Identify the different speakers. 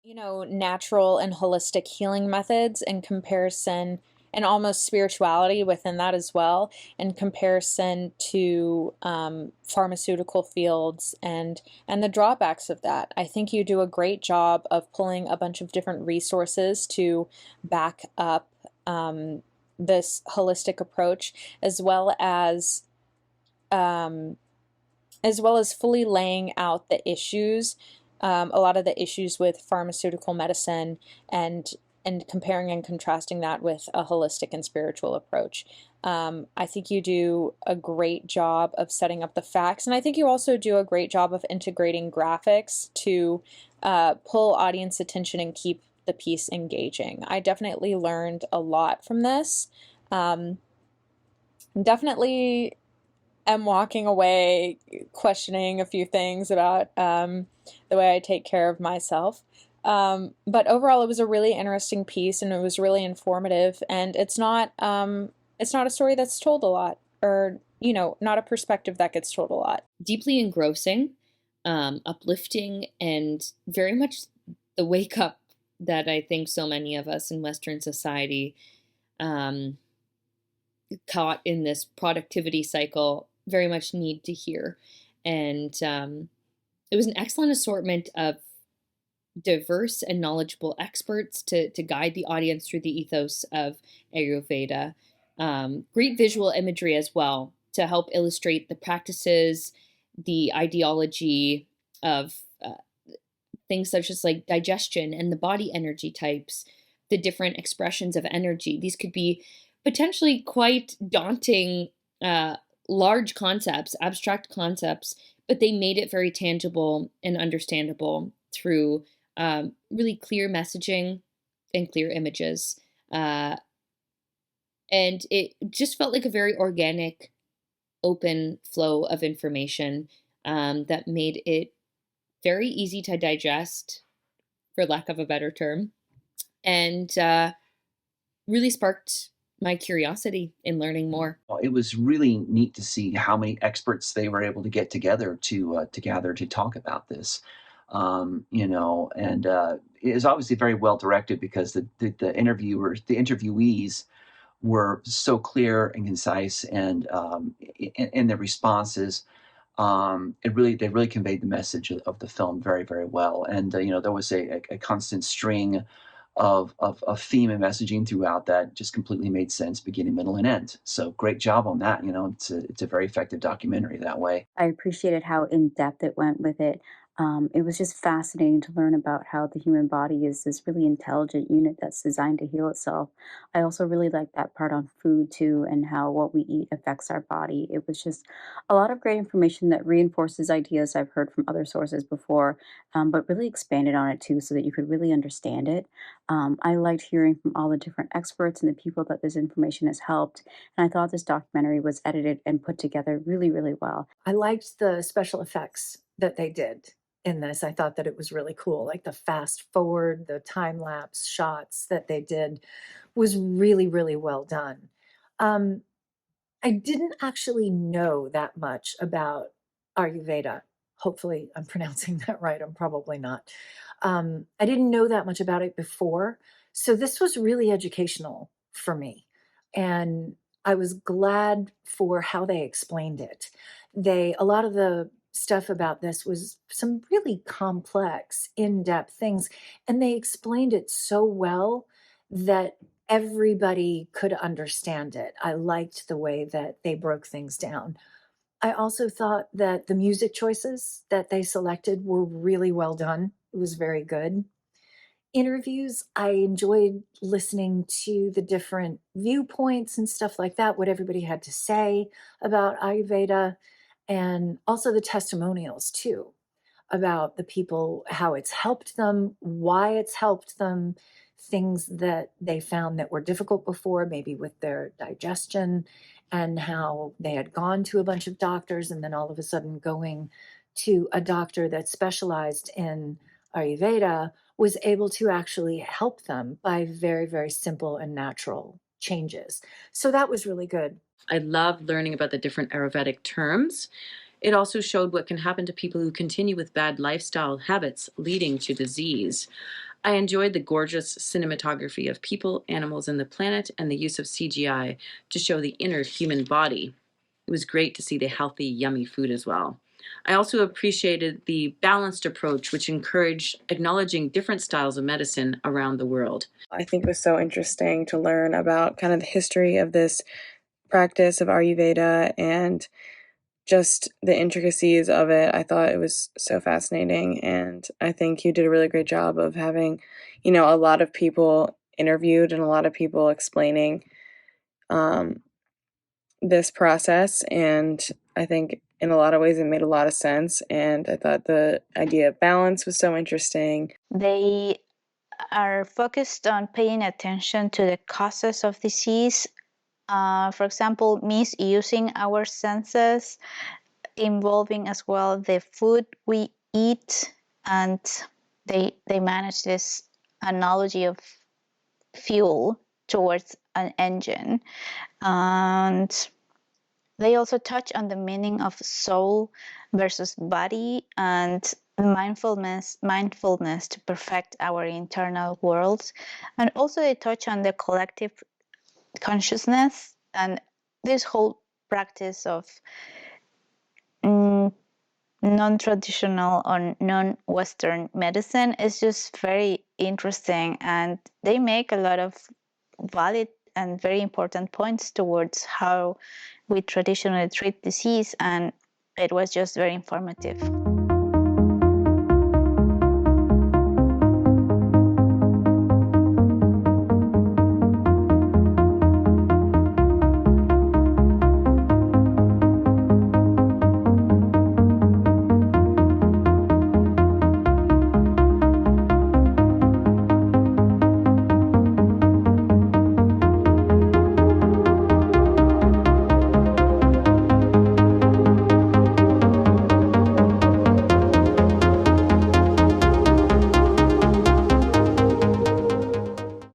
Speaker 1: natural and holistic healing methods in comparison, and almost spirituality within that as well, in comparison to pharmaceutical fields and the drawbacks of that. I think you do a great job of pulling a bunch of different resources to back up this holistic approach, as well um, as fully laying out the issues, a lot of the issues with pharmaceutical medicine, and comparing and contrasting that with a holistic and spiritual approach. I think you do a great job of setting up the facts, and I think you also do a great job of integrating graphics to pull audience attention and keep the piece engaging. I definitely learned a lot from this. Um, Definitely am walking away questioning a few things about the way I take care of myself. But overall, it was a really interesting piece, and it was really informative. And it's not a story that's told a lot, or not a perspective that gets told a lot.
Speaker 2: Deeply engrossing, uplifting, and very much the wake up that I think so many of us in Western society, um, caught in this productivity cycle, very much need to hear. And it was an excellent assortment of diverse and knowledgeable experts to guide the audience through the ethos of Ayurveda. Great visual imagery as well to help illustrate the practices, the ideology of things such as like digestion and the body energy types, the different expressions of energy. These could be potentially quite daunting, large concepts, abstract concepts, but they made it very tangible and understandable through really clear messaging and clear images. And it just felt like a very organic, open flow of information that made it very easy to digest, for lack of a better term, and really sparked my curiosity in learning more.
Speaker 3: It was really neat to see how many experts they were able to get together to gather to talk about this. And it is obviously very well directed because the interviewees were so clear and concise, and in their responses, they really conveyed the message of the film very, very well. And there was a constant string of theme and messaging throughout that just completely made sense, beginning, middle, and end. So great job on that. It's a very effective documentary that way.
Speaker 4: I appreciated how in depth it went with it. It was just fascinating to learn about how the human body is this really intelligent unit that's designed to heal itself. I also really liked that part on food too, and how what we eat affects our body. It was just a lot of great information that reinforces ideas I've heard from other sources before, but really expanded on it too so that you could really understand it. I liked hearing from all the different experts and the people that this information has helped. And I thought this documentary was edited and put together really, really well.
Speaker 5: I liked the special effects that they did in this. I thought that it was really cool. Like the fast forward, the time lapse shots that they did was really, really well done. Um, I didn't actually know that much about Ayurveda. Hopefully, I'm pronouncing that right. I'm probably not. I didn't know that much about it before. So this was really educational for me. And I was glad for how they explained it. A lot of the stuff about this was some really complex, in-depth things. And they explained it so well that everybody could understand it. I liked the way that they broke things down. I also thought that the music choices that they selected were really well done. It was very good. Interviews, I enjoyed listening to the different viewpoints and stuff like that, what everybody had to say about Ayurveda, and also the testimonials too, about the people, how it's helped them, why it's helped them, things that they found that were difficult before, maybe with their digestion, and how they had gone to a bunch of doctors and then all of a sudden going to a doctor that specialized in Ayurveda was able to actually help them by very, very simple and natural changes. So that was really good.
Speaker 6: I loved learning about the different Ayurvedic terms. It also showed what can happen to people who continue with bad lifestyle habits leading to disease. I enjoyed the gorgeous cinematography of people, animals, and the planet, and the use of CGI to show the inner human body. It was great to see the healthy, yummy food as well. I also appreciated the balanced approach, which encouraged acknowledging different styles of medicine around the world.
Speaker 7: I think it was so interesting to learn about kind of the history of this practice of Ayurveda and just the intricacies of it. I thought it was so fascinating, and I think you did a really great job of having, a lot of people interviewed and a lot of people explaining um, this process. And I think in a lot of ways it made a lot of sense. And I thought the idea of balance was so interesting.
Speaker 8: They are focused on paying attention to the causes of disease. For example, misusing our senses, involving as well the food we eat, and they manage this analogy of fuel towards an engine. And they also touch on the meaning of soul versus body and mindfulness to perfect our internal worlds. And also they touch on the collective consciousness and this whole practice of non-traditional or non-Western medicine is just very interesting, and they make a lot of valid and very important points towards how we traditionally treat disease, and it was just very informative.